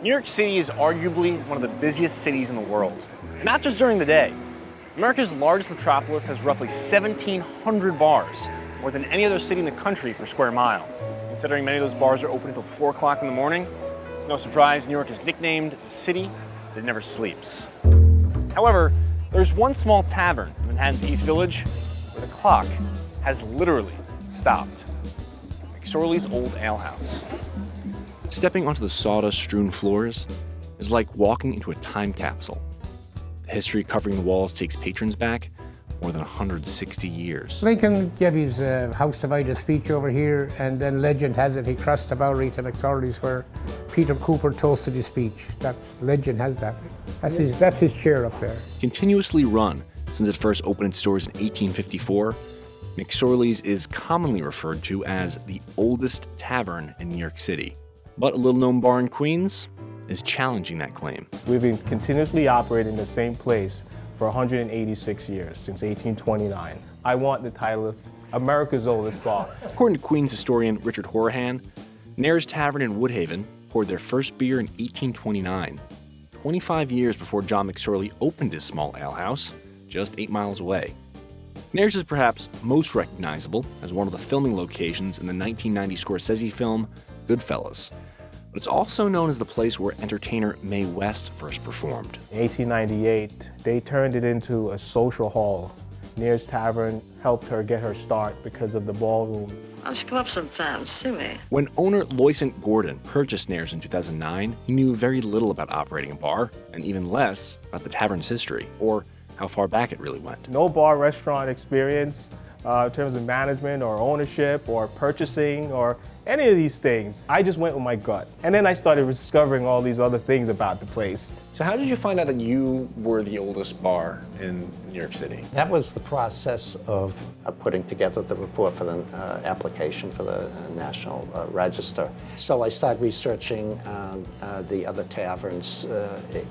New York City is arguably one of the busiest cities in the world, and not just during the day. America's largest metropolis has roughly 1,700 bars, more than any other city in the country per square mile. Considering many of those bars are open until 4 o'clock in the morning, it's no surprise New York is nicknamed the city that never sleeps. However, there's one small tavern in Manhattan's East Village where the clock has literally stopped. McSorley's Old Ale House. Stepping onto the sawdust-strewn floors is like walking into a time capsule. The history covering the walls takes patrons back more than 160 years. Lincoln gave his House Divided speech over here, and then legend has it he crossed the Bowery to McSorley's where Peter Cooper toasted his speech. Legend has that. That's his chair up there. Continuously run since it first opened its doors in 1854, McSorley's is commonly referred to as the oldest tavern in New York City. But a little-known bar in Queens is challenging that claim. We've been continuously operating the same place for 186 years, since 1829. I want the title of America's oldest bar. According to Queens historian Richard Horahan, Nair's Tavern in Woodhaven poured their first beer in 1829, 25 years before John McSorley opened his small alehouse just 8 miles away. Nair's is perhaps most recognizable as one of the filming locations in the 1990 Scorsese film Goodfellas, but it's also known as the place where entertainer Mae West first performed. In 1898, they turned it into a social hall. Nair's Tavern helped her get her start because of the ballroom. I should come up sometimes, see me. When owner Loisant Gordon purchased Nair's in 2009, he knew very little about operating a bar, and even less about the tavern's history, or how far back it really went. No bar restaurant experience in terms of management or ownership or purchasing or any of these things. I just went with my gut. And then I started discovering all these other things about the place. So how did you find out that you were the oldest bar in New York City? That was the process of putting together the report for the application for the National Register. So I started researching the other taverns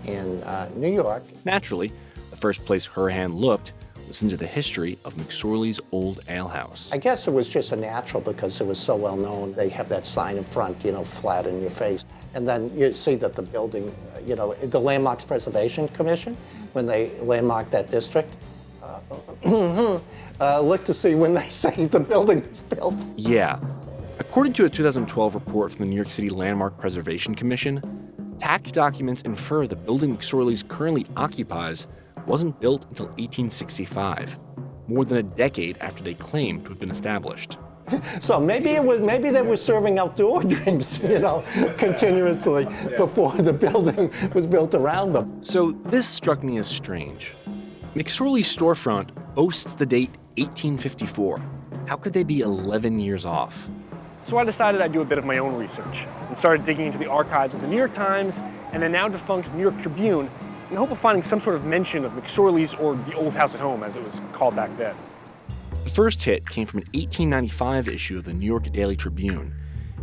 in New York. Naturally, the first place Horahan looked was into the history of McSorley's Old Ale House. I guess it was just a natural because it was so well known. They have that sign in front, flat in your face. And then you see that the building, the Landmarks Preservation Commission, when they landmarked that district, look to see when they say the building was built. Yeah. According to a 2012 report from the New York City Landmark Preservation Commission, tax documents infer the building McSorley's currently occupies wasn't built until 1865, more than a decade after they claim to have been established. So maybe they were serving outdoor drinks, continuously before the building was built around them. So this struck me as strange. McSorley's storefront boasts the date 1854. How could they be 11 years off? So I decided I'd do a bit of my own research and started digging into the archives of the New York Times and the now defunct New York Tribune in the hope of finding some sort of mention of McSorley's, or the Old House at Home as it was called back then. The first hit came from an 1895 issue of the New York Daily Tribune.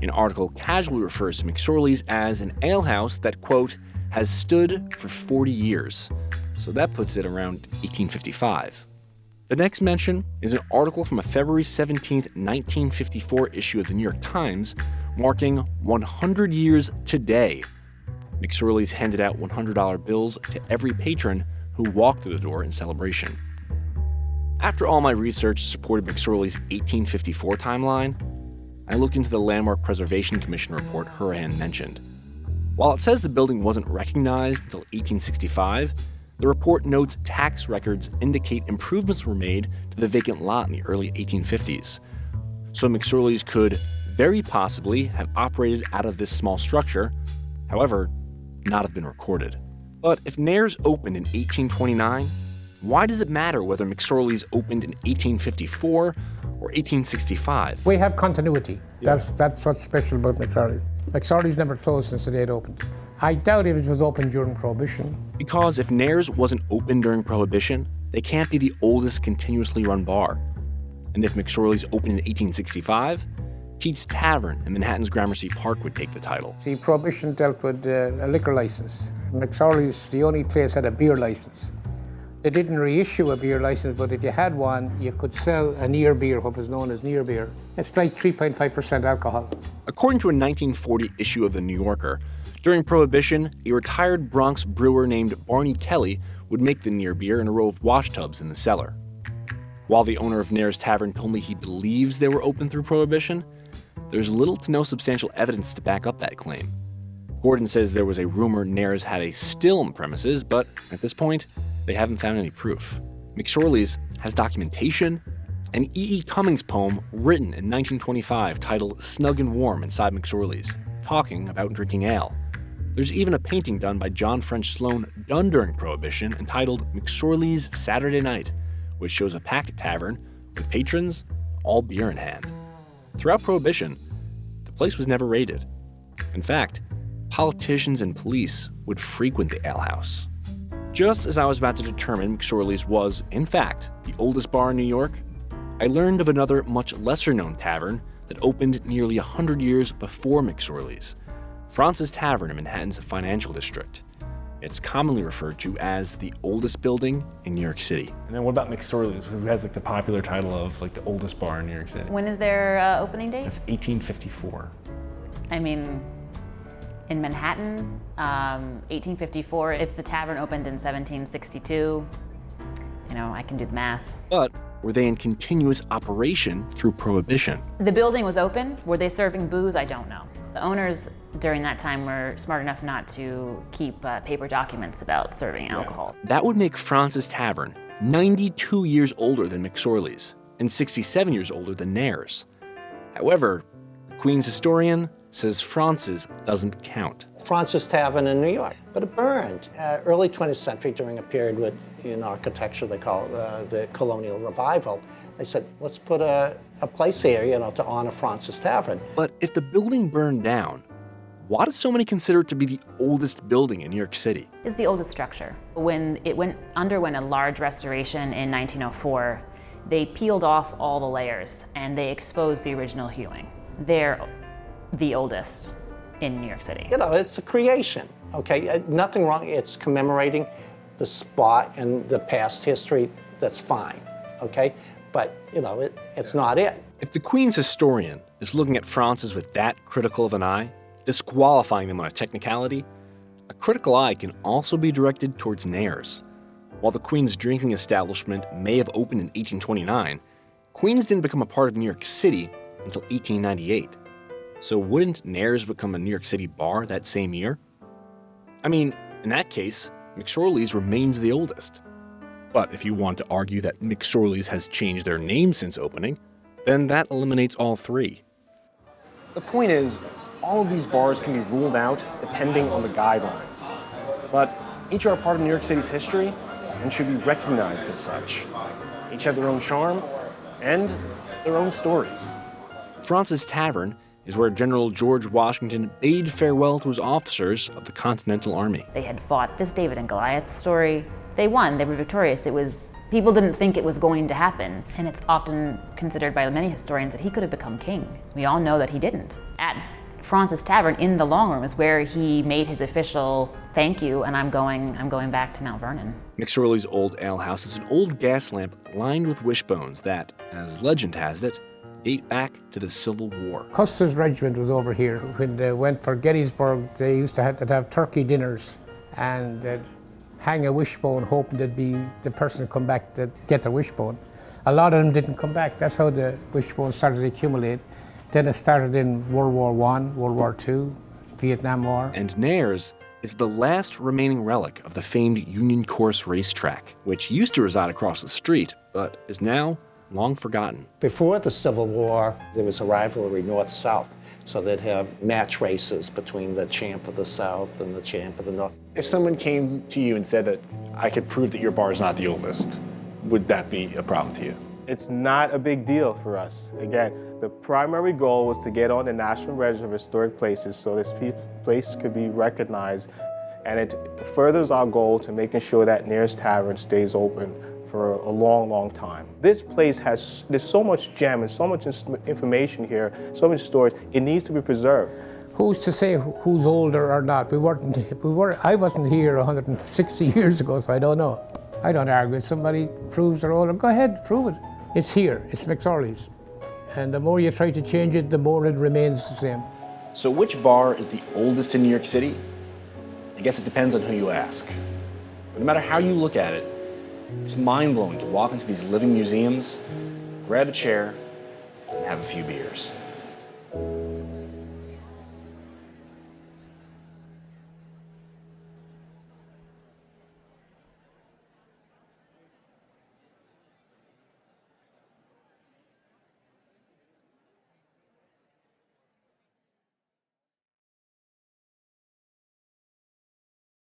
An article casually refers to McSorley's as an alehouse that, quote, has stood for 40 years. So that puts it around 1855. The next mention is an article from a February 17, 1954 issue of the New York Times marking 100 years today. McSorley's handed out $100 bills to every patron who walked through the door in celebration. After all my research supported McSorley's 1854 timeline, I looked into the Landmark Preservation Commission report Horahan mentioned. While it says the building wasn't recognized until 1865, the report notes tax records indicate improvements were made to the vacant lot in the early 1850s. So McSorley's could very possibly have operated out of this small structure, however, not have been recorded. But if Nair's opened in 1829, why does it matter whether McSorley's opened in 1854 or 1865? We have continuity. Yeah. That's what's special about McSorley. McSorley's never closed since the day it opened. I doubt if it was open during Prohibition. Because if Nair's wasn't open during Prohibition, they can't be the oldest continuously run bar. And if McSorley's opened in 1865, Pete's Tavern in Manhattan's Gramercy Park would take the title. See, Prohibition dealt with a liquor license. McSorley's, the only place, had a beer license. They didn't reissue a beer license, but if you had one, you could sell a near beer, what was known as near beer. It's like 3.5% alcohol. According to a 1940 issue of The New Yorker, During Prohibition, a retired Bronx brewer named Barney Kelly would make the near beer in a row of wash tubs in the cellar. While the owner of Nair's Tavern told me he believes they were open through Prohibition, there's little to no substantial evidence to back up that claim. Gordon says there was a rumor Nair's had a still on the premises, but at this point, they haven't found any proof. McSorley's has documentation, an E.E. Cummings poem written in 1925 titled Snug and Warm inside McSorley's, talking about drinking ale. There's even a painting done by John French Sloan done during Prohibition entitled McSorley's Saturday Night, which shows a packed tavern with patrons, all beer in hand. Throughout Prohibition, the place was never raided. In fact, politicians and police would frequent the alehouse. Just as I was about to determine McSorley's was, in fact, the oldest bar in New York, I learned of another much lesser-known tavern that opened nearly 100 years before McSorley's, Fraunces Tavern in Manhattan's financial district. It's commonly referred to as the oldest building in New York City. And then what about McSorley's, who has like the popular title of like the oldest bar in New York City? When is their opening date? It's 1854. I mean, in Manhattan, 1854. If the tavern opened in 1762, I can do the math. But were they in continuous operation through Prohibition? The building was open. Were they serving booze? I don't know. The owners during that time were smart enough not to keep paper documents about serving alcohol. That would make Fraunces Tavern 92 years older than McSorley's and 67 years older than Nair's. However, the Queen's historian says Fraunces doesn't count. Fraunces Tavern in New York, but it burned. Early 20th century, during a period in architecture they call the Colonial Revival, they said, let's put a place here, to honor Fraunces Tavern. But if the building burned down, why do so many consider it to be the oldest building in New York City? It's the oldest structure. When it underwent a large restoration in 1904, they peeled off all the layers and they exposed the original hewing. They're the oldest in New York City. It's a creation, okay? Nothing wrong. It's commemorating the spot and the past history. That's fine, okay? But, it's not it. If the Queen's historian is looking at Fraunces with that critical of an eye, disqualifying them on a technicality, a critical eye can also be directed towards Nair's. While the Queen's drinking establishment may have opened in 1829, Queen's didn't become a part of New York City until 1898. So wouldn't Nair's become a New York City bar that same year? I mean, in that case, McSorley's remains the oldest. But if you want to argue that McSorley's has changed their name since opening, then that eliminates all three. The point is, all of these bars can be ruled out depending on the guidelines. But each are a part of New York City's history and should be recognized as such. Each have their own charm and their own stories. Fraunces Tavern is where General George Washington bade farewell to his officers of the Continental Army. They had fought this David and Goliath story. They won, they were victorious. People didn't think it was going to happen. And it's often considered by many historians that he could have become king. We all know that he didn't. At Fraunces Tavern in the Long Room is where he made his official thank you, and I'm going back to Mount Vernon. McSorley's old alehouse is an old gas lamp lined with wishbones that, as legend has it, date back to the Civil War. Custer's regiment was over here. When they went for Gettysburg, they used to have turkey dinners, and they'd hang a wishbone hoping that the person come back to get the wishbone. A lot of them didn't come back. That's how the wishbones started to accumulate. Then it started in World War I, World War II, Vietnam War. And Nair's is the last remaining relic of the famed Union Course racetrack, which used to reside across the street, but is now long forgotten. Before the Civil War, there was a rivalry north-south, so they'd have match races between the champ of the South and the champ of the North. If someone came to you and said that I could prove that your bar is not the oldest, would that be a problem to you? It's not a big deal for us. Again, the primary goal was to get on the National Register of Historic Places so this place could be recognized, and it furthers our goal to making sure that Nair's Tavern stays open for a long, long time. This place there's so much gem and so much information here, so many stories, it needs to be preserved. Who's to say who's older or not? I wasn't here 160 years ago, so I don't know. I don't argue. If somebody proves they're older, go ahead, prove it. It's here, it's McSorley's. And the more you try to change it, the more it remains the same. So which bar is the oldest in New York City? I guess it depends on who you ask. But no matter how you look at it, it's mind-blowing to walk into these living museums, grab a chair, and have a few beers.